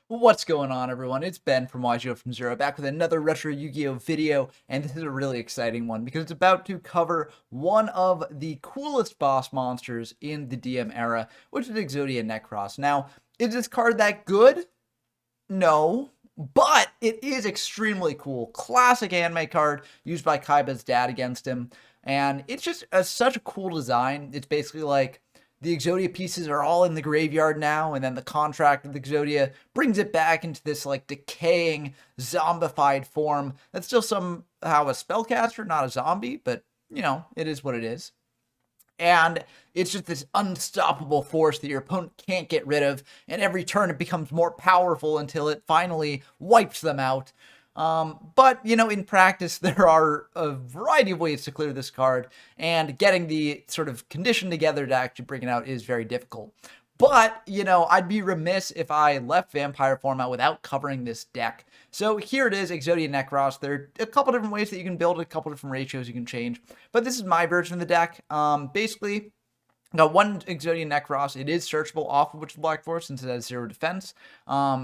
What's going on, everyone? It's Ben from YGO from Zero, back with another Retro Yu-Gi-Oh! Video, and this is a really exciting one because it's about to cover one of the coolest boss monsters in the DM era, which is Exodia Necros. Now, is this card that good? No, but it is extremely cool. Classic anime card used by Kaiba's dad against him, and it's just such a cool design. It's basically like the Exodia pieces are all in the graveyard now, and then the contract of the Exodia brings it back into this like decaying, zombified form. That's still somehow a spellcaster, not a zombie, but you know, it is what it is. And it's just this unstoppable force that your opponent can't get rid of, and every turn it becomes more powerful until it finally wipes them out. But, you know, in practice, there are a variety of ways to clear this card, and getting the sort of condition together to actually bring it out is very difficult. But, you know, I'd be remiss if I left Vampire format without covering this deck. So here it is, Exodia Necros. There are a couple different ways that you can build it, a couple different ratios you can change. But this is my version of the deck. Basically, got one Exodia Necros. It is searchable off of Witch of Black Forest since it has 0 defense.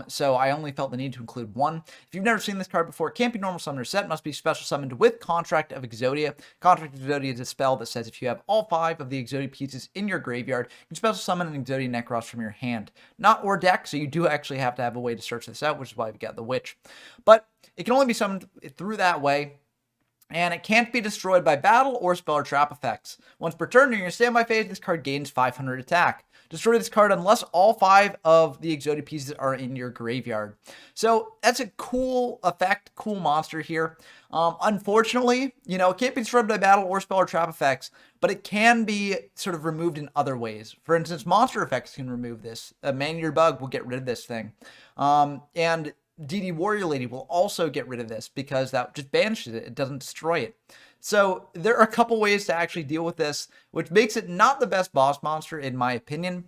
So I only felt the need to include one. If you've never seen this card before, it can't be normal summoner set, must be special summoned with Contract of Exodia. Contract of Exodia is a spell that says if you have all 5 of the Exodia pieces in your graveyard, you can special summon an Exodia Necros from your hand. Not or deck, so you do actually have to have a way to search this out, which is why we got the Witch. But it can only be summoned through that way. And it can't be destroyed by battle or spell or trap effects. Once per turn during your standby phase, this card gains 500 attack. Destroy this card unless all 5 of the Exodia pieces are in your graveyard. So that's a cool effect, cool monster here. Unfortunately, you know, it can't be destroyed by battle or spell or trap effects, but it can be sort of removed in other ways. For instance, monster effects can remove this. A Man-Eater Bug will get rid of this thing. And DD Warrior Lady will also get rid of this because that just banishes it. It doesn't destroy it. So there are a couple ways to actually deal with this, which makes it not the best boss monster in my opinion.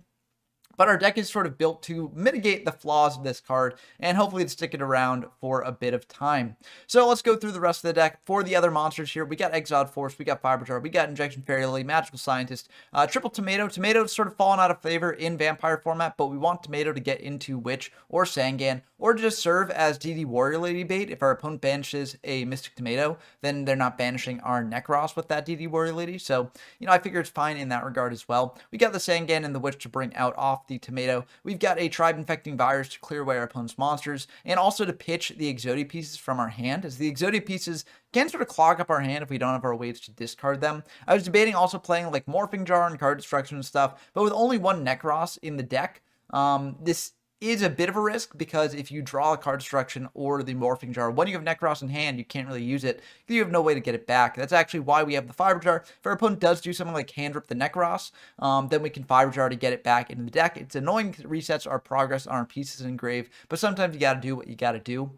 But our deck is sort of built to mitigate the flaws of this card and hopefully to stick it around for a bit of time. So let's go through the rest of the deck. For the other monsters here, we got Exiled Force, we got Fiber Jar, we got Injection Fairy Lily, Magical Scientist, Triple Tomato. Tomato's sort of fallen out of favor in Vampire format, but we want Tomato to get into Witch or Sangan, or just serve as DD Warrior Lady bait. If our opponent banishes a Mystic Tomato, then they're not banishing our Necros with that DD Warrior Lady. So, you know, I figure it's fine in that regard as well. We got the Sangan and the Witch to bring out off the Tomato. We've got a Tribe Infecting Virus to clear away our opponent's monsters, and also to pitch the Exodia pieces from our hand, as the Exodia pieces can sort of clog up our hand if we don't have our ways to discard them. I was debating also playing like Morphing Jar and card destruction and stuff, but with only one Necros in the deck, this is a bit of a risk, because if you draw a card destruction or the Morphing Jar, when you have Necros in hand, you can't really use it. You have no way to get it back. That's actually why we have the Fiber Jar. If our opponent does do something like hand rip the Necros, then we can Fiber Jar to get it back into the deck. It's annoying because it resets our progress on our pieces engraved, but sometimes you gotta do what you gotta do.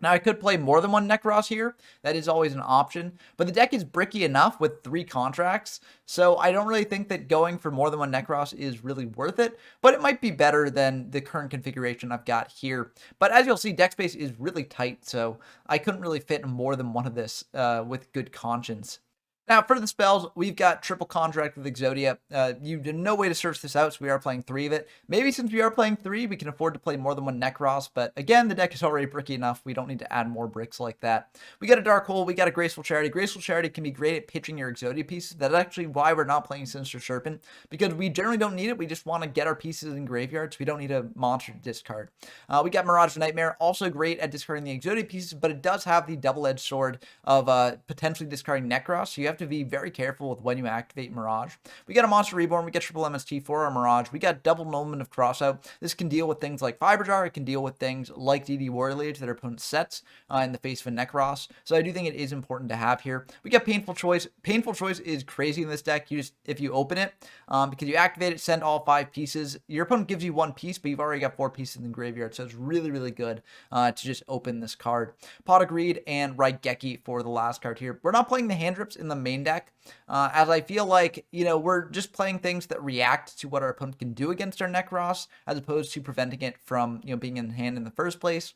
Now, I could play more than one Necros here. That is always an option. But the deck is bricky enough with 3 contracts, so I don't really think that going for more than one Necros is really worth it. But it might be better than the current configuration I've got here. But as you'll see, deck space is really tight, so I couldn't really fit more than one of this with good conscience. Now, for the spells, we've got Triple Contract with Exodia. You have no way to search this out, so we are playing 3 of it. Maybe since we are playing 3, we can afford to play more than one Necros, but again, the deck is already bricky enough. We don't need to add more bricks like that. We got a Dark Hole, we got a Graceful Charity. Graceful Charity can be great at pitching your Exodia pieces. That's actually why we're not playing Sinister Serpent, because we generally don't need it. We just want to get our pieces in graveyards. We don't need a monster to discard. We got Mirage Nightmare, also great at discarding the Exodia pieces, but it does have the double-edged sword of potentially discarding Necros, so you have to be very careful with when you activate Mirage. We got a Monster Reborn, we get Triple MST for our Mirage, we got Double Moment of Crossout. This can deal with things like Fiber Jar, it can deal with things like DD Warrior Lady that our opponent sets in the face of a Necros, so I do think it is important to have here. We got Painful Choice. Painful Choice is crazy in this deck. If you open it, because you activate it, send all 5 pieces. Your opponent gives you 1 piece, but you've already got 4 pieces in the graveyard, so it's really, really good to just open this card. Pot of Greed and Raigeki for the last card here. We're not playing the hand rips in the main deck, as I feel like, we're just playing things that react to what our opponent can do against our Necros, as opposed to preventing it from, being in hand in the first place.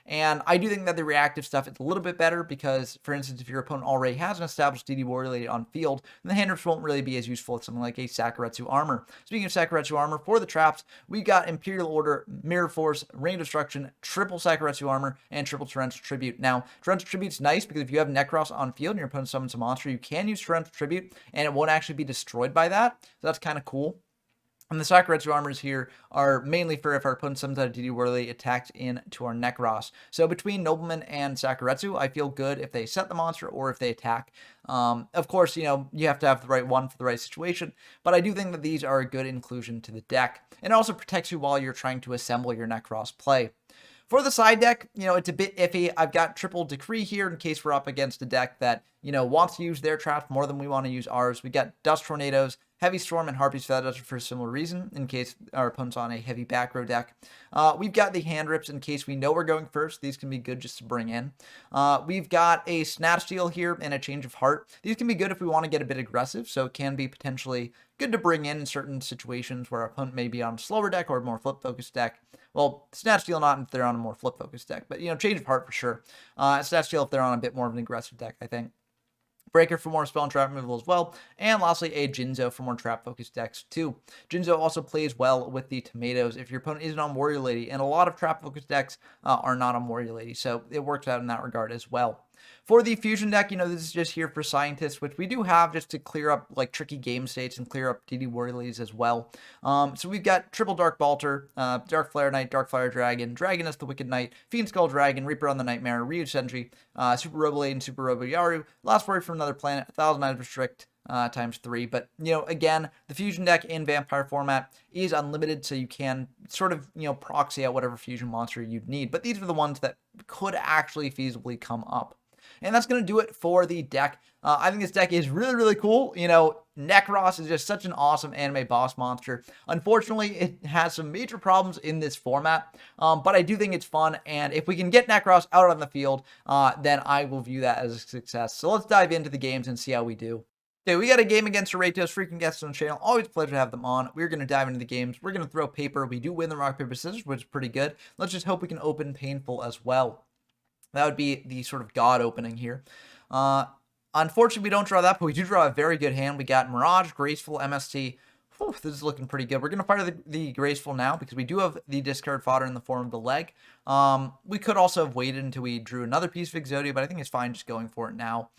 And I do think that the reactive stuff is a little bit better because, for instance, if your opponent already has an established DD Warrior Lady on field, then the hand rips won't really be as useful as something like a Sakuretsu Armor. Speaking of Sakuretsu Armor, for the traps, we got Imperial Order, Mirror Force, Rain Destruction, triple Sakuretsu Armor, and triple Torrential Tribute. Now, Torrential Tribute's nice because if you have Necros on field and your opponent summons a monster, you can use Torrential Tribute, and it won't actually be destroyed by that. So that's kind of cool. And the Sakuretsu armors here are mainly for if our opponent summons out a DD Warrior attacked into our Necros. So between Nobleman and Sakuretsu, I feel good if they set the monster or if they attack. Of course, you have to have the right one for the right situation, but I do think that these are a good inclusion to the deck. And it also protects you while you're trying to assemble your Necros play. For the side deck, it's a bit iffy. I've got triple Decree here in case we're up against a deck that, wants to use their traps more than we want to use ours. We got Dust Tornadoes, Heavy Storm, and Harpy's Feather Duster for a similar reason, in case our opponent's on a heavy back row deck. We've got the Hand Rips in case we know we're going first. These can be good just to bring in. We've got a Snatch Steal here and a Change of Heart. These can be good if we want to get a bit aggressive, so it can be potentially good to bring in certain situations where our opponent may be on a slower deck or a more flip-focused deck. Well, Snatch Steal not if they're on a more flip-focused deck, but, Change of Heart for sure. Snatch Steal if they're on a bit more of an aggressive deck, I think. Breaker for more spell and trap removal as well, and lastly a Jinzo for more trap focused decks too. Jinzo also plays well with the tomatoes if your opponent isn't on Warrior Lady, and a lot of trap focused decks are not on Warrior Lady, so it works out in that regard as well. For the fusion deck, this is just here for scientists, which we do have just to clear up like tricky game states and clear up DD Warrior Ladies as well. So we've got triple Dark Balter, Dark Flare Knight, Dark Fire Dragon, Dragoness the Wicked Knight, Fiend Skull Dragon, Reaper on the Nightmare, Ryu Sentry, Super Robolade, and Super Robo Yaru. Last Warrior from Another Planet, 1,000 items restrict. Times 3, but again, the fusion deck in vampire format is unlimited, so you can sort of proxy out whatever fusion monster you'd need, but these are the ones that could actually feasibly come up. And that's going to do it for the deck. I think this deck is really, really cool. Necros is just such an awesome anime boss monster. Unfortunately, it has some major problems in this format, but I do think it's fun. And if we can get Necros out on the field, then I will view that as a success. So let's dive into the games and see how we do. Okay, we got a game against Aratos, freaking guests on the channel. Always a pleasure to have them on. We're going to dive into the games. We're going to throw paper. We do win the rock, paper, scissors, which is pretty good. Let's just hope we can open painful as well. That would be the sort of god opening here. Unfortunately, we don't draw that, but we do draw a very good hand. We got Mirage, Graceful, MST. Whew, this is looking pretty good. We're going to fire the Graceful now because we do have the discard fodder in the form of the leg. We could also have waited until we drew another piece of Exodia, but I think it's fine just going for it now.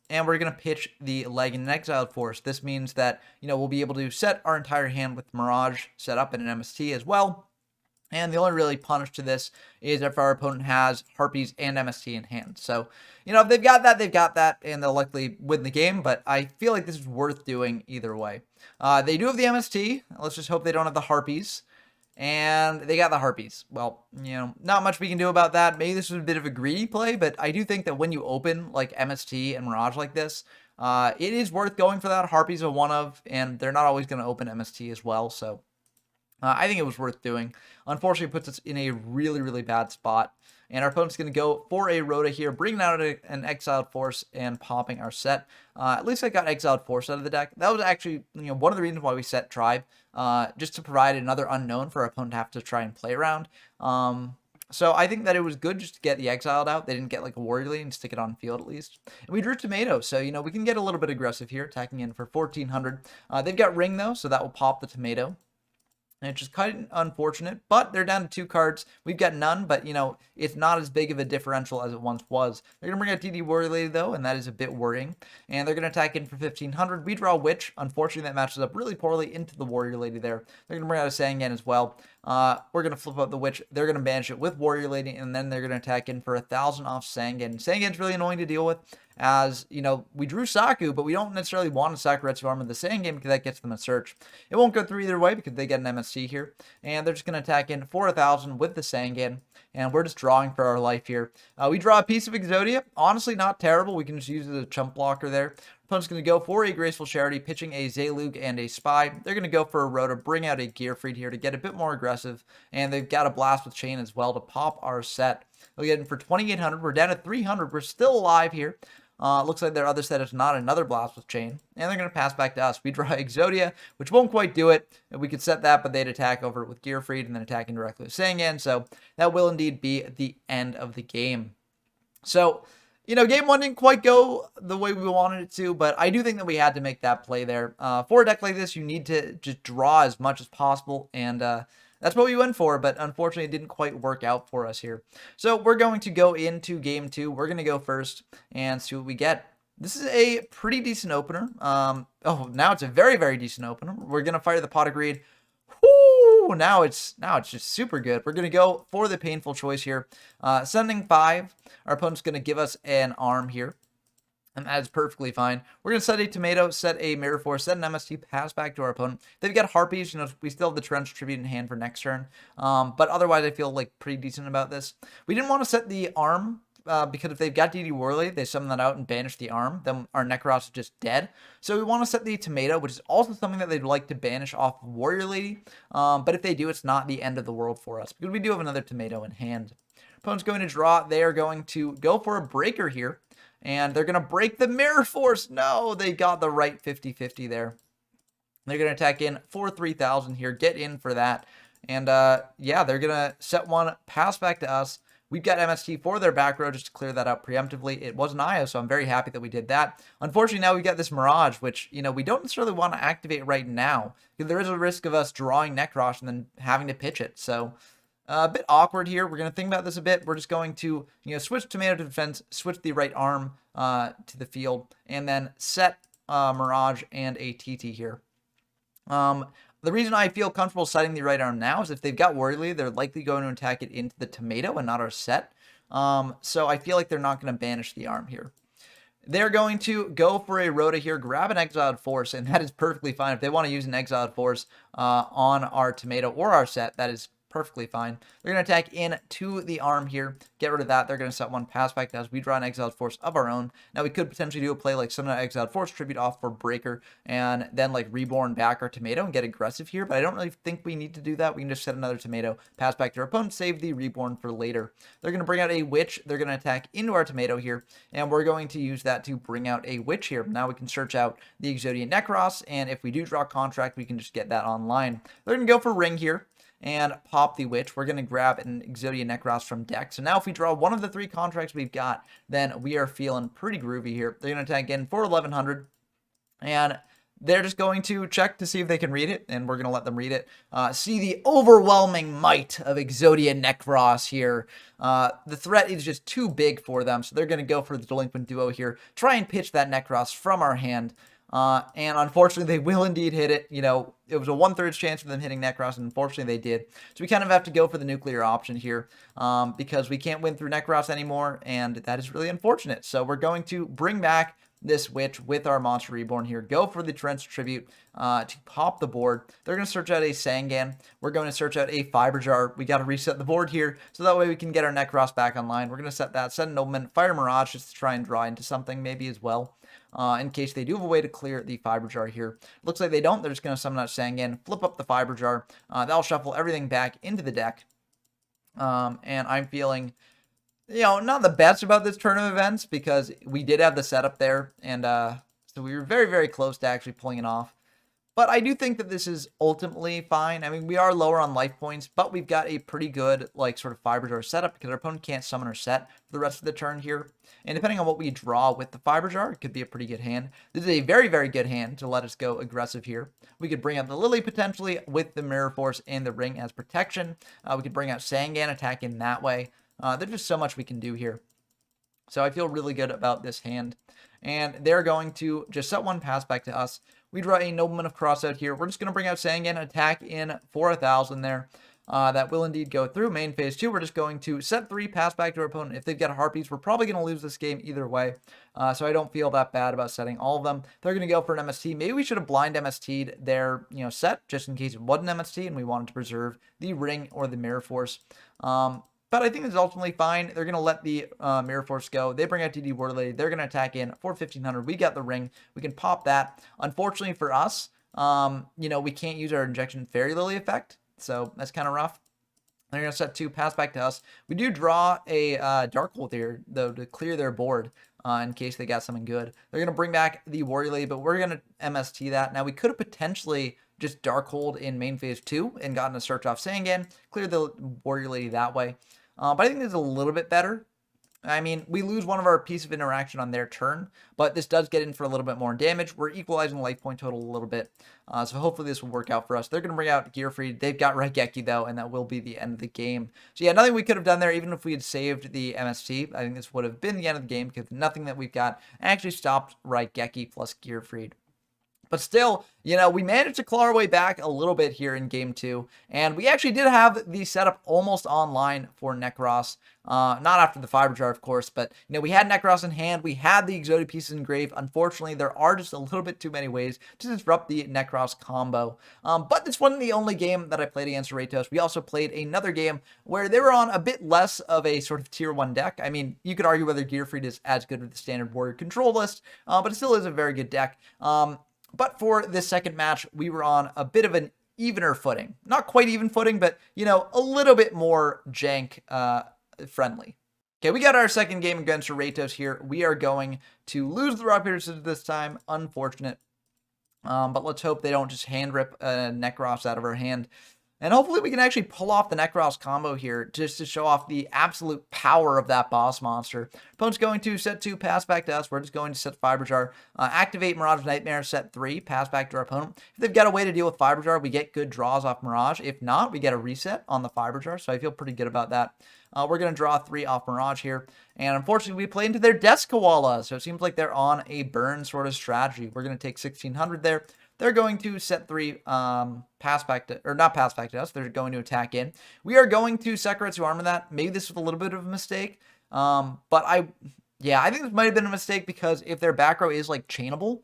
And we're going to pitch the leg in an Exiled Force. This means that, we'll be able to set our entire hand with Mirage set up in an MST as well. And the only really punish to this is if our opponent has Harpies and MST in hand. So, if they've got that, they've got that, and they'll likely win the game, but I feel like this is worth doing either way. They do have the MST. Let's just hope they don't have the Harpies. And they got the Harpies. Well, not much we can do about that. Maybe this was a bit of a greedy play, but I do think that when you open like MST and Mirage like this, it is worth going for that. Harpies are one of, and they're not always going to open MST as well, so I think it was worth doing. Unfortunately, it puts us in a really, really bad spot. And our opponent's going to go for a Rhoda here, bringing out an Exiled Force and popping our set. At least I got Exiled Force out of the deck. That was actually one of the reasons why we set Tribe, just to provide another unknown for our opponent to have to try and play around. So I think that it was good just to get the Exiled out. They didn't get like a Warrior Lady and stick it on field at least. And we drew Tomato, so we can get a little bit aggressive here, attacking in for 1,400. They've got Ring though, so that will pop the Tomato. And it's just kind of unfortunate, but they're down to 2 cards. We've got none, but, it's not as big of a differential as it once was. They're going to bring out DD Warrior Lady, though, and that is a bit worrying. And they're going to attack in for 1,500. We draw Witch. Unfortunately, that matches up really poorly into the Warrior Lady there. They're going to bring out a Sangan as well. We're going to flip out the Witch. They're going to banish it with Warrior Lady, and then they're going to attack in for 1,000 off Sangan. Sangan's really annoying to deal with, as, we drew Saku, but we don't necessarily want a Sakuretsu Armor in the Sangan because that gets them a search. It won't go through either way because they get an MSC here, and they're just going to attack in for 1,000 with the Sangan, and we're just drawing for our life here. We draw a piece of Exodia. Honestly, not terrible. We can just use it as a chump blocker there. Opponent's going to go for a Graceful Charity, pitching a Zalug and a Spy. They're going to go for a Rhoda, bring out a Gearfried here to get a bit more aggressive, and they've got a Blast with Chain as well to pop our set. We'll get in for 2,800. We're down at 300. We're still alive here. Looks like their other set is not another Blast with Chain. And they're going to pass back to us. We draw Exodia, which won't quite do it. We could set that, but they'd attack over it with Gear Freed and then attack indirectly with Sangan. So that will indeed be the end of the game. So, game one didn't quite go the way we wanted it to, but I do think that we had to make that play there. For a deck like this, you need to just draw as much as possible, and that's what we went for, but unfortunately it didn't quite work out for us here. So we're going to go into game two. We're going to go first and see what we get. This is a pretty decent opener. Now it's a very, very decent opener. We're going to fire the Pot of Greed. Whoo! Now it's just super good. We're going to go for the painful choice here. Sending 5. Our opponent's going to give us an arm here. And that is perfectly fine. We're going to set a tomato, set a Mirror Force, set an MST, pass back to our opponent. They've got Harpies. We still have the Trench Tribute in hand for next turn. But otherwise, I feel like pretty decent about this. We didn't want to set the arm because if they've got DD Warley, they summon that out and banish the arm, then our Necros is just dead. So we want to set the tomato, which is also something that they'd like to banish off of Warrior Lady. But if they do, it's not the end of the world for us because we do have another tomato in hand. Opponent's going to draw. They are going to go for a breaker here. And they're going to break the Mirror Force. No, they got the right 50-50 there. They're going to attack in for 3,000 here. Get in for that. And yeah, they're going to set one, pass back to us. We've got MST for their back row just to clear that out preemptively. It was an IO, so I'm very happy that we did that. Unfortunately, now we've got this Mirage, which, we don't necessarily want to activate right now. Because there is a risk of us drawing Necrosh and then having to pitch it. So a bit awkward here. We're going to think about this a bit. We're just going to, switch tomato to defense, switch the right arm to the field, and then set Mirage and a TT here. The reason I feel comfortable setting the right arm now is if they've got Warrior Lady, they're likely going to attack it into the tomato and not our set. So I feel like they're not going to banish the arm here. They're going to go for a Rhoda here, grab an Exiled Force, and that is perfectly fine. If they want to use an Exiled Force on our tomato or our set, that is perfectly fine. They're going to attack in to the arm here. Get rid of that. They're going to set one, pass back to us. We draw an Exiled Force of our own. Now, we could potentially do a play like summon an Exiled Force, tribute off for Breaker, and then like reborn back our tomato and get aggressive here, but I don't really think we need to do that. We can just set another tomato, pass back to our opponent, save the reborn for later. They're going to bring out a Witch. They're going to attack into our tomato here, and we're going to use that to bring out a Witch here. Now we can search out the Exodia Necros, and if we do draw Contract, we can just get that online. They're going to go for Ring here and pop the Witch. We're going to grab an Exodia Necros from deck. So now if we draw one of the 3 contracts we've got, then we are feeling pretty groovy here. They're going to attack in for 1,100. And they're just going to check to see if they can read it, and we're going to let them read it. See the overwhelming might of Exodia Necros here. The threat is just too big for them, so they're going to go for the Delinquent Duo here. Try and pitch that Necros from our hand. And unfortunately, they will indeed hit it. It was a 1/3 chance for them hitting Necros, and unfortunately they did. So we kind of have to go for the nuclear option here because we can't win through Necros anymore, and that is really unfortunate. So we're going to bring back this Witch with our Monster Reborn here. Go for the Trench Tribute to pop the board. They're going to search out a Sangan. We're going to search out a Fiber Jar. We got to reset the board here, so that way we can get our Necros back online. We're going to set that, set a Nobleman, fire Mirage just to try and draw into something maybe as well. In case they do have a way to clear the Fiber Jar here. Looks like they don't. They're just going to summon out Sangan, flip up the Fiber Jar. That'll shuffle everything back into the deck. And I'm feeling, not the best about this turn of events because we did have the setup there. And so we were very, very close to actually pulling it off. But I do think that this is ultimately fine. I mean, we are lower on life points, but we've got a pretty good, sort of Fiber Jar setup because our opponent can't summon or set for the rest of the turn here. And depending on what we draw with the Fiber Jar, it could be a pretty good hand. This is a very, very good hand to let us go aggressive here. We could bring out the Lily potentially with the Mirror Force and the Ring as protection. We could bring out Sangan, attack in that way. There's just so much we can do here. So I feel really good about this hand. And they're going to just set one, pass back to us. We draw a Nobleman of Crossout here. We're just going to bring out Sangan, attack in for 1,000 there. That will indeed go through. Main phase 2, we're just going to set 3, pass back to our opponent. If they've got Harpies, we're probably going to lose this game either way. So I don't feel that bad about setting all of them. They're going to go for an MST. Maybe we should have blind MST'd their set, just in case it wasn't MST and we wanted to preserve the Ring or the Mirror Force. But I think it's ultimately fine. They're going to let the Mirror Force go. They bring out DD Warlord Lady. They're going to attack in for 1,500. We got the Ring. We can pop that. Unfortunately for us, we can't use our Injection Fairy Lily effect. So that's kind of rough. They're going to set 2, pass back to us. We do draw a Dark Hole here, though, to clear their board. in case they got something good. They're going to bring back the Warrior Lady, but we're going to MST that. Now, we could have potentially just Darkhold in main phase 2 and gotten a search off Sangan, cleared the Warrior Lady that way. But I think this is a little bit better. I mean, we lose one of our piece of interaction on their turn, but this does get in for a little bit more damage. We're equalizing the life point total a little bit, so hopefully this will work out for us. They're going to bring out Gearfried. They've got Raigeki, though, and that will be the end of the game. So yeah, nothing we could have done there, even if we had saved the MST. I think this would have been the end of the game because nothing that we've got actually stopped Raigeki plus Gearfried. But still, you know, we managed to claw our way back a little bit here in game 2. And we actually did have the setup almost online for Necros. Not after the Fiber Jar, of course, but, you know, we had Necros in hand. We had the Exodia pieces in grave. Unfortunately, there are just a little bit too many ways to disrupt the Necros combo. But this wasn't the only game that I played against Ratos. We also played another game where they were on a bit less of a sort of tier 1 deck. I mean, you could argue whether Gearfried is as good with the standard Warrior control list, but it still is a very good deck. But for this second match, we were on a bit of an evener footing. Not quite even footing, but, you know, a little bit more jank friendly. Okay, we got our second game against Ratos here. We are going to lose the Rock Paper Scissors this time. Unfortunate. But let's hope they don't just hand rip Necros out of our hand. And hopefully we can actually pull off the Necros combo here just to show off the absolute power of that boss monster. Opponent's going to set 2, pass back to us. We're just going to set Fiber Jar, activate Mirage Nightmare, set 3, pass back to our opponent. If they've got a way to deal with Fiber Jar, we get good draws off Mirage. If not, we get a reset on the Fiber Jar, so I feel pretty good about that. We're going to draw 3 off Mirage here. And unfortunately, we play into their Death Koala, so it seems like they're on a burn sort of strategy. We're going to take 1600 there. They're going to set 3, pass back to, or not pass back to us. They're going to attack in. We are going to Sekretsu Armor that. Maybe this was a little bit of a mistake. But I think this might have been a mistake because if their back row is like chainable,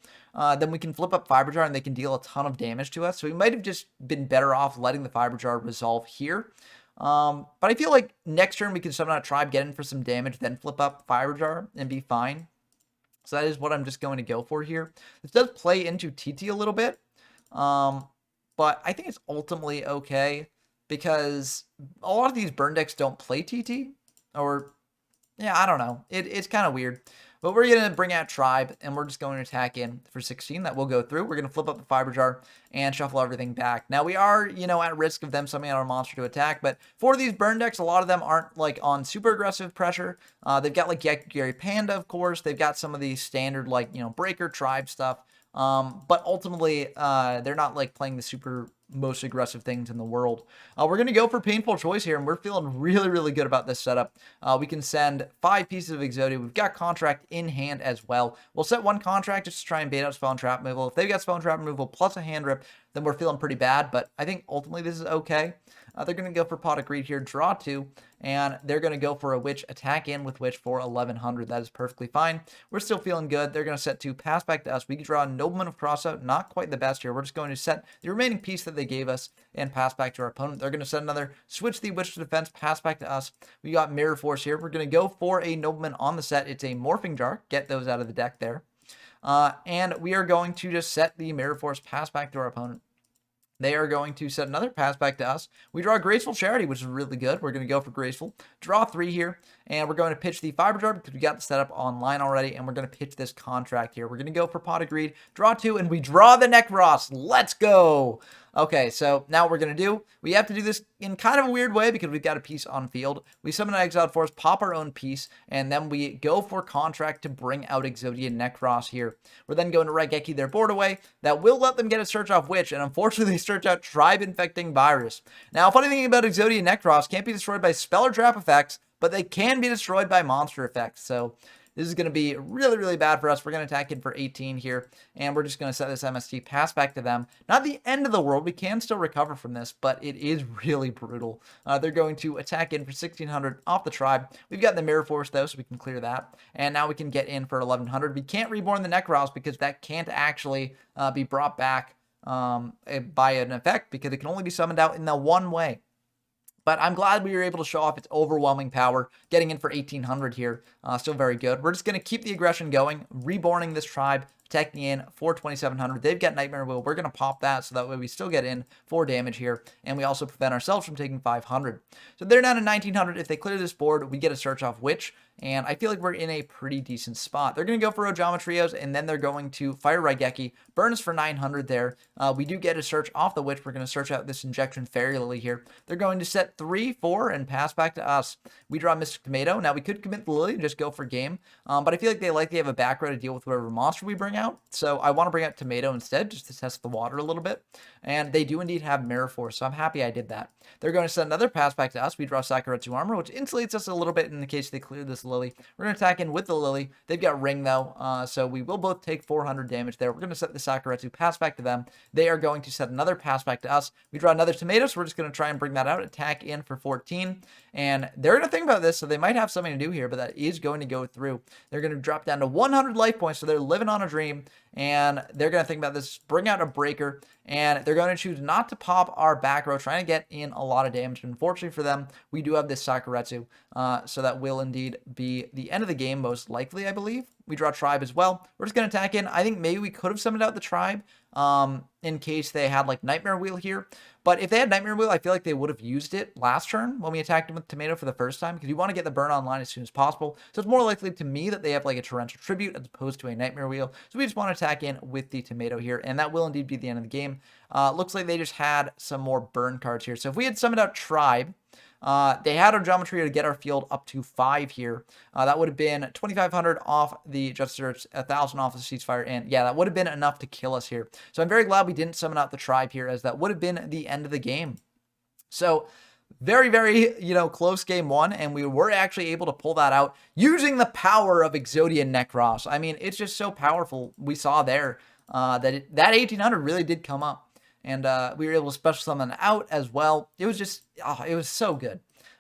then we can flip up Fiber Jar and they can deal a ton of damage to us. So we might have just been better off letting the Fiber Jar resolve here. But I feel like next turn we can summon out Tribe, get in for some damage, then flip up Fiber Jar and be fine. So that is what I'm just going to go for here. This does play into TT a little bit, but I think it's ultimately okay because a lot of these burn decks don't play TT, or, yeah, I don't know. It's kind of weird. But we're going to bring out Tribe, and we're just going to attack in for 16. That will go through. We're going to flip up the Fiber Jar and shuffle everything back. Now, we are, you know, at risk of them summoning out our monster to attack, but for these burn decks, a lot of them aren't, like, on super aggressive pressure. They've got, like, Gary Panda, of course. They've got some of these standard, like, you know, Breaker, Tribe stuff. But ultimately, they're not, like, playing the super most aggressive things in the world. We're going to go for Painful Choice here, and we're feeling really, really good about this setup. We can send 5 pieces of Exodia. We've got Contract in hand as well. We'll set 1 Contract just to try and bait out Spell and Trap removal. If they've got Spell and Trap removal plus a hand rip, then we're feeling pretty bad, but I think ultimately this is okay. They're going to go for Pot of Greed here, draw 2, and they're going to go for a Witch, attack in with Witch for 1100. That is perfectly fine. We're still feeling good. They're going to set 2, pass back to us. We can draw a Nobleman of Crossout, not quite the best here. We're just going to set the remaining piece that they gave us and pass back to our opponent. They're going to set another, switch the Witch to defense, pass back to us. We got Mirror Force here. We're going to go for a Nobleman on the set. It's a Morphing Jar. Get those out of the deck there. And we are going to just set the Mirror Force, pass back to our opponent. They are going to set another pass back to us. We draw Graceful Charity, which is really good. We're going to go for Graceful. Draw 3 here, and we're going to pitch the Fiber Jar because we got the setup online already, and we're going to pitch this Contract here. We're going to go for Pot of Greed. Draw 2, and we draw the Necros. Let's go! Okay, so now what we're going to do, we have to do this in kind of a weird way because we've got a piece on field. We summon an Exiled Force, pop our own piece, and then we go for Contract to bring out Exodia Necros here. We're then going to Raigeki their board away. That will let them get a search off Witch, and unfortunately they search out Tribe Infecting Virus. Now, funny thing about Exodia Necros, can't be destroyed by spell or trap effects, but they can be destroyed by monster effects, so this is going to be really, really bad for us. We're going to attack in for 18 here, and we're just going to set this MST, pass back to them. Not the end of the world. We can still recover from this, but it is really brutal. They're going to attack in for 1600 off the Tribe. We've got the Mirror Force, though, so we can clear that. And now we can get in for 1100. We can't reborn the Necros because that can't actually be brought back by an effect because it can only be summoned out in the one way. But I'm glad we were able to show off its overwhelming power, getting in for 1800 here. Still very good. We're just going to keep the aggression going, reborning this Tribe, attacking in for 2700. They've got Nightmare Will. We're going to pop that so that way we still get in for damage here, and we also prevent ourselves from taking 500. So they're down to 1900. If they clear this board, we get a search off Witch, and I feel like we're in a pretty decent spot. They're going to go for Ojometrios, and then they're going to fire Raigeki, burn us for 900 there. We do get a search off the Witch. We're going to search out this Injection Fairy Lily here. They're going to set 3, 4, and pass back to us. We draw Mystic Tomato. Now, we could commit the Lily and just go for game, but I feel like they likely have a back row to deal with whatever monster we bring out, so I want to bring out Tomato instead, just to test the water a little bit, and they do indeed have Mirror Force, so I'm happy I did that. They're going to send another pass back to us. We draw Sakuretsu Armor, which insulates us a little bit in the case they clear this Lily. We're going to attack in with the Lily. They've got Ring, though, so we will both take 400 damage there. We're going to set the Sakuretsu pass back to them. They are going to set another pass back to us. We draw another Tomato, so we're just going to try and bring that out. Attack in for 14, and they're going to think about this, so they might have something to do here, but that is going to go through. They're going to drop down to 100 life points, so they're living on a dream, and they're going to think about this, bring out a Breaker, and they're going to choose not to pop our back row, trying to get in a lot of damage. Unfortunately for them, we do have this Sakuretsu, so that will indeed be the end of the game, most likely, I believe. We draw Tribe as well. We're just going to attack in. I think maybe we could have summoned out the Tribe in case they had like Nightmare Wheel here. But if they had Nightmare Wheel, I feel like they would have used it last turn when we attacked them with Tomato for the first time, because you want to get the burn online as soon as possible. So it's more likely to me that they have like a Torrential Tribute as opposed to a Nightmare Wheel. So we just want to attack in with the Tomato here, and that will indeed be the end of the game. Looks like they just had some more burn cards here. So if we had summoned out Tribe, they had our geometry to get our field up to 5 here. That would have been 2,500 off the Justice Search, 1,000 off the ceasefire, and yeah, that would have been enough to kill us here. So I'm very glad we didn't summon out the Tribe here, as that would have been the end of the game. So very, very, close game one, and we were actually able to pull that out using the power of Exodia Necros. I mean, it's just so powerful. We saw there that 1,800 really did come up. And we were able to special summon out as well. It was just, it was so good.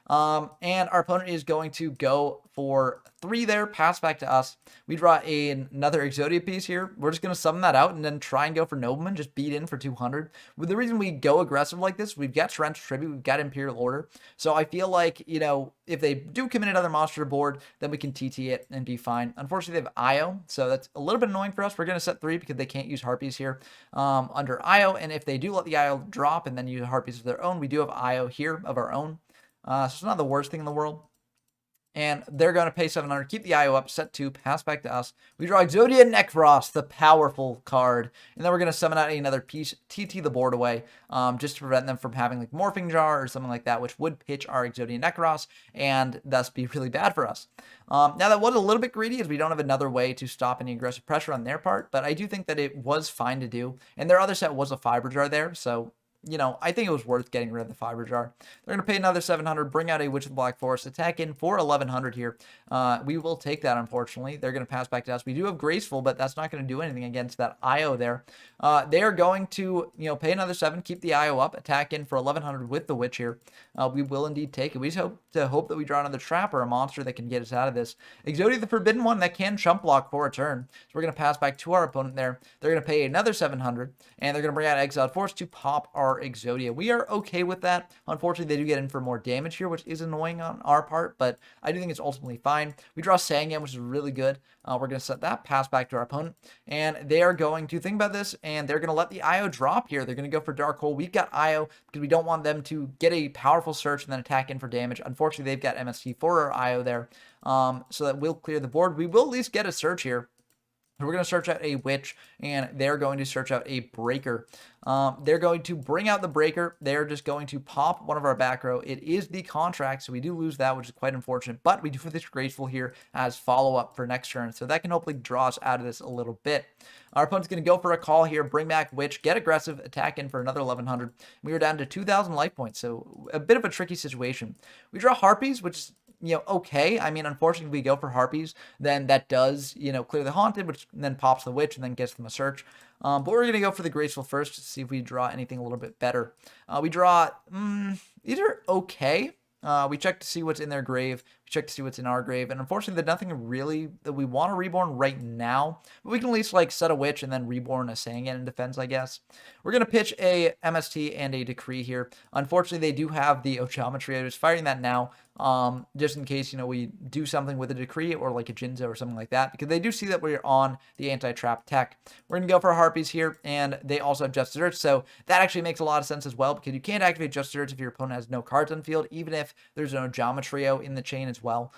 And our opponent is going to go for 3 there, pass back to us. We draw another Exodia piece here. We're just going to summon that out and then try and go for Nobleman, just beat in for 200. With the reason we go aggressive like this, we've got Torrential Tribute, we've got Imperial Order. So I feel like, if they do commit another monster to board, then we can TT it and be fine. Unfortunately, they have IO, so that's a little bit annoying for us. We're going to set 3 because they can't use Harpies here under IO, and if they do let the IO drop and then use Harpies of their own, we do have IO here of our own. So it's not the worst thing in the world. And they're going to pay 700, keep the IO up, set 2, pass back to us. We draw Exodia Necros, the powerful card. And then we're going to summon out another piece, TT the board away, just to prevent them from having like Morphing Jar or something like that, which would pitch our Exodia Necros and thus be really bad for us. Now, that was a little bit greedy, as we don't have another way to stop any aggressive pressure on their part, but I do think that it was fine to do. And their other set was a Fiber Jar there, so I think it was worth getting rid of the Fiber Jar. They're going to pay another 700, bring out a Witch of the Black Forest, attack in for 1,100 here. We will take that, unfortunately. They're going to pass back to us. We do have Graceful, but that's not going to do anything against that IO there. They are going to, pay another 7, keep the IO up, attack in for 1,100 with the Witch here. We will indeed take it. We just hope that we draw another trap or a monster that can get us out of this. Exodia the Forbidden One that can chump block for a turn. So we're going to pass back to our opponent there. They're going to pay another 700, and they're going to bring out Exiled Force to pop our Exodia. We are okay with that. Unfortunately, they do get in for more damage here, which is annoying on our part, but I do think it's ultimately fine. We draw Sangam, which is really good. We're going to set that, pass back to our opponent, and they are going to think about this, and they're going to let the IO drop here. They're going to go for Dark Hole. We've got IO because we don't want them to get a powerful search and then attack in for damage. Unfortunately, they've got MST for our IO there, so that will clear the board. We will at least get a search here. We're going to search out a Witch, and they're going to search out a Breaker. They're going to bring out the Breaker. They're just going to pop one of our back row. It is the Contract, so we do lose that, which is quite unfortunate. But we do have this Graceful here as follow-up for next turn, so that can hopefully draw us out of this a little bit. Our opponent's going to go for a call here, bring back Witch, get aggressive, attack in for another 1,100. We are down to 2,000 life points, so a bit of a tricky situation. We draw Harpies, which is okay. I mean, unfortunately, if we go for Harpies, then that does, clear the Haunted, which then pops the Witch and then gets them a search. But we're going to go for the Graceful first to see if we draw anything a little bit better. We draw, these are okay. We check to see what's in their grave. We check to see what's in our grave. And unfortunately, there's nothing really that we want to reborn right now. But we can at least set a Witch and then reborn a Sangam in defense, I guess. We're going to pitch a MST and a Decree here. Unfortunately, they do have the Ojometry. I was firing that now. just in case, we do something with a decree or like a Jinzo or something like that, because they do see that we're on the anti-trap tech. We're going to go for Harpies here, and they also have Just Desserts, so that actually makes a lot of sense as well, because you can't activate Just Desserts if your opponent has no cards on field, even if there's no Geometrio in the chain as well.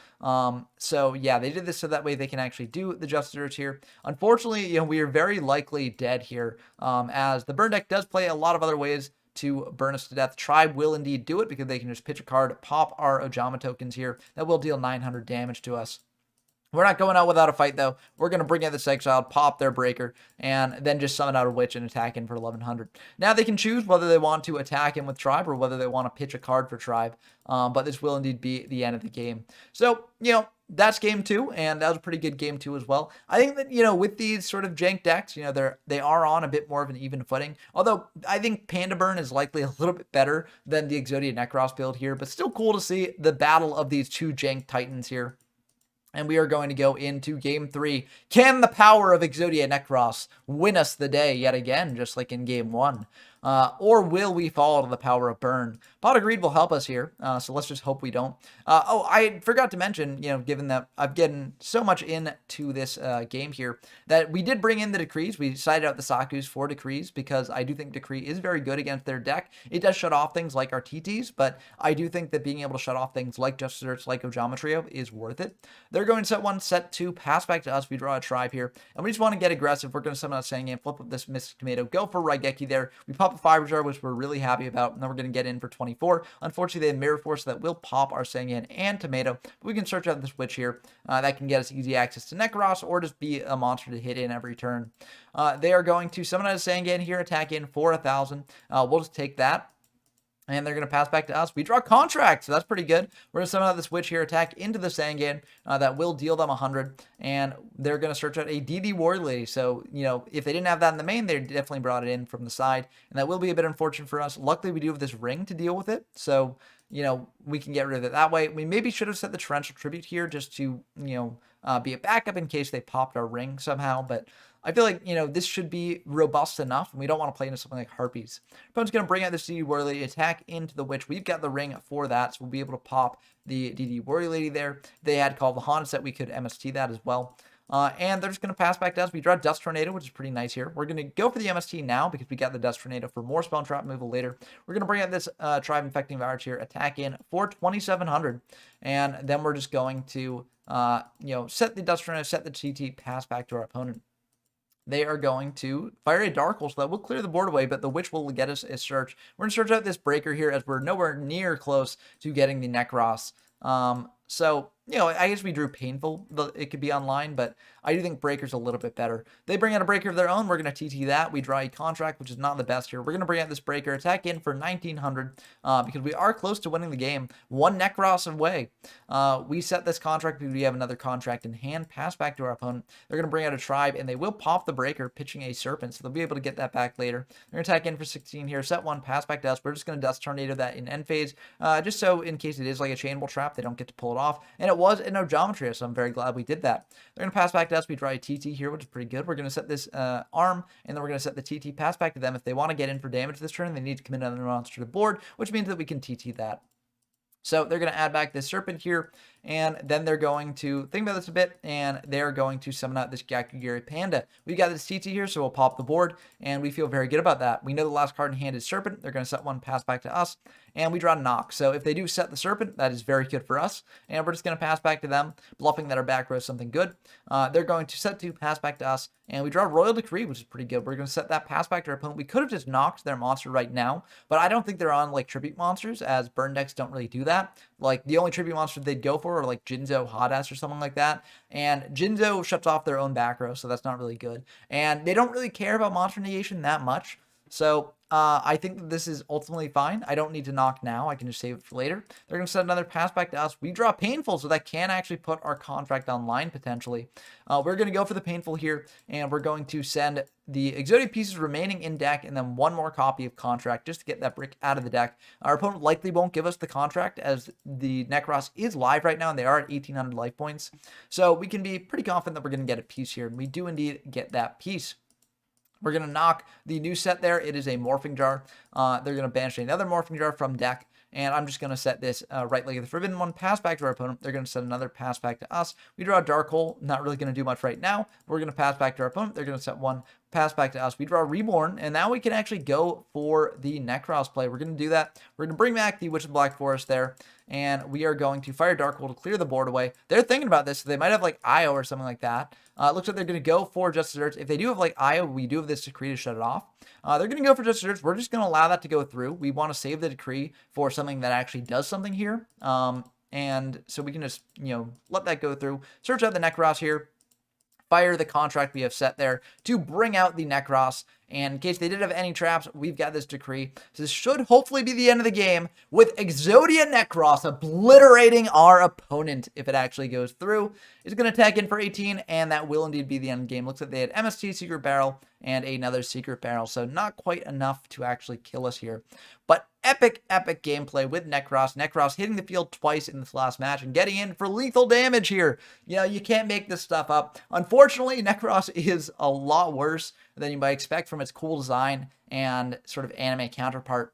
So yeah, they did this so that way they can actually do the Just Desserts here. Unfortunately, we are very likely dead here, as the burn deck does play a lot of other ways to burn us to death. Tribe will indeed do it, because they can just pitch a card, pop our Ojama tokens here. That will deal 900 damage to us. We're not going out without a fight, though. We're going to bring in this Exiled, pop their Breaker, and then just summon out a Witch and attack in for 1100. Now they can choose whether they want to attack in with Tribe or whether they want to pitch a card for Tribe, but this will indeed be the end of the game. So, that's game 2, and that was a pretty good game 2 as well. I think that, with these sort of jank decks, they are on a bit more of an even footing. Although, I think Panda Burn is likely a little bit better than the Exodia Necros build here, but still cool to see the battle of these two jank titans here. And we are going to go into game 3. Can the power of Exodia Necros win us the day yet again, just like in game 1? Or will we fall to the power of Burn? Pot of Greed will help us here, so let's just hope we don't. I forgot to mention, given that I've gotten so much into this game here, that we did bring in the Decrees. We decided out the Sakus for Decrees, because I do think Decree is very good against their deck. It does shut off things like our TTs, but I do think that being able to shut off things like Just Desserts, like Geometrio, is worth it. They're going to set 1, set 2, pass back to us. We draw a Tribe here, and we just want to get aggressive. We're going to summon out Sangam, flip up this Mystic Tomato, go for Raigeki there. We pop a Fiber Jar, which we're really happy about, and then we're going to get in for 24. Unfortunately, they have Mirror Force, so that will pop our Sangam and Tomato, but we can search out this Witch here. That can get us easy access to Necros, or just be a monster to hit in every turn. They are going to summon out a Sangam here, attack in for 1,000. We'll just take that. And they're going to pass back to us. We draw Contract, so that's pretty good. We're going to summon out this Witch here, attack into the Sangam. That will deal them 100. And they're going to search out a DD Warrior Lady. So, if they didn't have that in the main, they definitely brought it in from the side. And that will be a bit unfortunate for us. Luckily, we do have this ring to deal with it. So, we can get rid of it that way. We maybe should have set the Torrential Tribute here just to, be a backup in case they popped our ring somehow. But I feel like, this should be robust enough, and we don't want to play into something like Harpies. Opponent's going to bring out the DD Warrior Lady, attack into the Witch. We've got the ring for that, so we'll be able to pop the DD Warrior Lady there. They had Call of the Haunted set. We could MST that as well. And they're just going to pass back to us. We draw Dust Tornado, which is pretty nice here. We're going to go for the MST now, because we got the Dust Tornado for more Spell and Trap removal later. We're going to bring out this Tribe Infecting Virus here, attack in for 2,700. And then we're just going to, set the Dust Tornado, set the TT, pass back to our opponent. They are going to fire a Dark Hole, so that will clear the board away, but the Witch will get us a search. We're going to search out this Breaker here, as we're nowhere near close to getting the Necros. So, I guess we drew Painful. It could be online, but I do think Breaker's a little bit better. They bring out a Breaker of their own. We're going to TT that. We draw a Contract, which is not the best here. We're going to bring out this Breaker, attack in for 1,900, because we are close to winning the game. 1 Necros away. We set this Contract because we have another Contract in hand. Pass back to our opponent. They're going to bring out a Tribe, and they will pop the Breaker, pitching a Serpent, so they'll be able to get that back later. They're going to attack in for 16 here. Set 1, pass back to us. We're just going to Dust Tornado that in end phase, just so in case it is like a Chainable Trap, they don't get to pull it off. And it was no Geometry, so I'm very glad we did that. They're going to pass back to us. We draw a TT here, which is pretty good. We're going to set this arm, and then we're going to set the TT, pass back to them. If they want to get in for damage this turn, they need to commit another monster to the board, which means that we can TT that. So they're going to add back this Serpent here, and then they're going to think about this a bit, and they're going to summon out this Gyakugiri Panda. We got this TT here, so we'll pop the board, and we feel very good about that. We know the last card in hand is Serpent. They're going to set 1, pass back to us, and we draw Knock. So if they do set the Serpent, that is very good for us, and we're just going to pass back to them, bluffing that our back row is something good. They're going to set 2, pass back to us, and we draw Royal Decree, which is pretty good. We're going to set that, pass back to our opponent. We could have just knocked their monster right now, but I don't think they're on like tribute monsters, as burn decks don't really do that. Like, the only tribute monster they'd go for are like Jinzo, Hadass, or something like that. And Jinzo shuts off their own back row, so that's not really good. And they don't really care about monster negation that much. So I think that this is ultimately fine. I don't need to knock now. I can just save it for later. They're going to set another pass back to us. We draw Painful, so that can actually put our Contract online potentially. We're going to go for the Painful here, and we're going to send the Exodia pieces remaining in deck, and then 1 more copy of Contract just to get that brick out of the deck. Our opponent likely won't give us the Contract, as the Necros is live right now, and they are at 1,800 life points. So we can be pretty confident that we're going to get a piece here, and we do indeed get that piece. We're going to knock the new set there. It is a Morphing Jar. They're going to banish another Morphing Jar from deck, and I'm just going to set this right leg of the Forbidden One, pass back to our opponent. They're going to set another pass back to us. We draw a Dark Hole, not really going to do much right now. We're going to pass back to our opponent. They're going to set one, pass back to us. We draw Reborn, and now we can actually go for the Necros play. We're going to do that. We're going to bring back the Witch of Black Forest there, and we are going to fire Dark Hole to clear the board away. They're thinking about this, so they might have like IO or something like that. It looks like they're going to go for Justice Urge. If they do have like IO, we do have this decree to shut it off. They're going to go for Justice Urge. We're just going to allow that to go through. We want to save the decree for something that actually does something here. And so we can just, let that go through. Search out the Necros here. Fire the contract we have set there to bring out the Necros. And in case they did have any traps, we've got this decree. So this should hopefully be the end of the game with Exodia Necros obliterating our opponent if it actually goes through. It's going to attack in for 18, and that will indeed be the end of the game. Looks like they had MST Secret Barrel and another Secret Barrel, so not quite enough to actually kill us here. But epic gameplay with Necros. Necros hitting the field twice in this last match and getting in for lethal damage here. You can't make this stuff up. Unfortunately, Necros is a lot worse than you might expect from its cool design and sort of anime counterpart.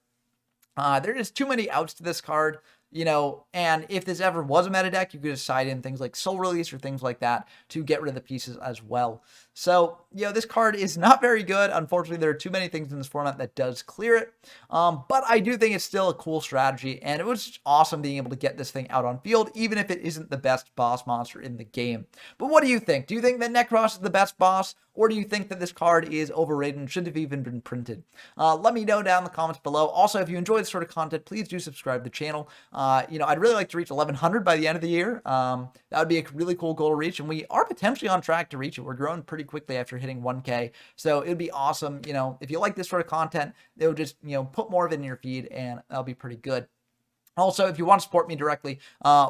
There is too many outs to this card, and if this ever was a meta deck, you could just side in things like Soul Release or things like that to get rid of the pieces as well. So, this card is not very good. Unfortunately, there are too many things in this format that does clear it. But I do think it's still a cool strategy, and it was awesome being able to get this thing out on field, even if it isn't the best boss monster in the game. But what do you think? Do you think that Necros is the best boss, or do you think that this card is overrated and shouldn't have even been printed? Let me know down in the comments below. Also, if you enjoy this sort of content, please do subscribe to the channel. I'd really like to reach 1,100 by the end of the year. That would be a really cool goal to reach, and we are potentially on track to reach it. We're growing pretty quickly after hitting 1K, so it would be awesome. If you like this sort of content, it would just, put more of it in your feed, and that'll be pretty good. Also, if you want to support me directly,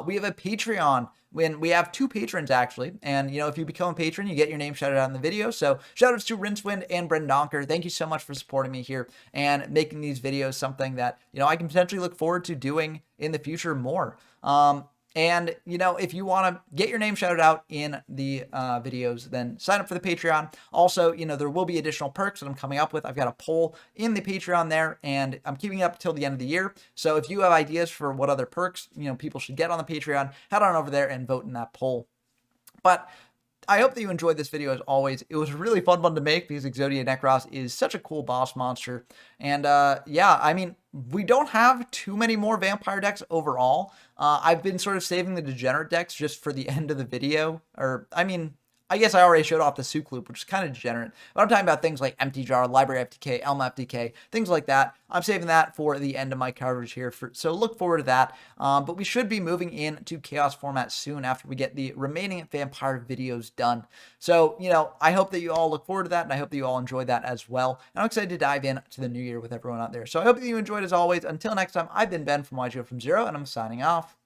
we have a Patreon. When we have 2 patrons, actually. And, if you become a patron, you get your name shouted out in the video. So, shout outs to Rincewind and Brendan Donker. Thank you so much for supporting me here and making these videos something that, I can potentially look forward to doing in the future more. And, if you want to get your name shouted out in the videos, then sign up for the Patreon. Also, there will be additional perks that I'm coming up with. I've got a poll in the Patreon there, and I'm keeping it up till the end of the year. So if you have ideas for what other perks, people should get on the Patreon, head on over there and vote in that poll. But I hope that you enjoyed this video as always. It was a really fun one to make because Exodia Necros is such a cool boss monster. And we don't have too many more vampire decks overall. I've been sort of saving the degenerate decks just for the end of the video. I guess I already showed off the Souk Loop, which is kind of degenerate. But I'm talking about things like Empty Jar, Library FTK, Elm FTK, things like that. I'm saving that for the end of my coverage here. So look forward to that. But we should be moving into Chaos format soon after we get the remaining Vampire videos done. So, I hope that you all look forward to that, and I hope that you all enjoy that as well. And I'm excited to dive in to the new year with everyone out there. So I hope that you enjoyed as always. Until next time, I've been Ben from YGO from Zero, and I'm signing off.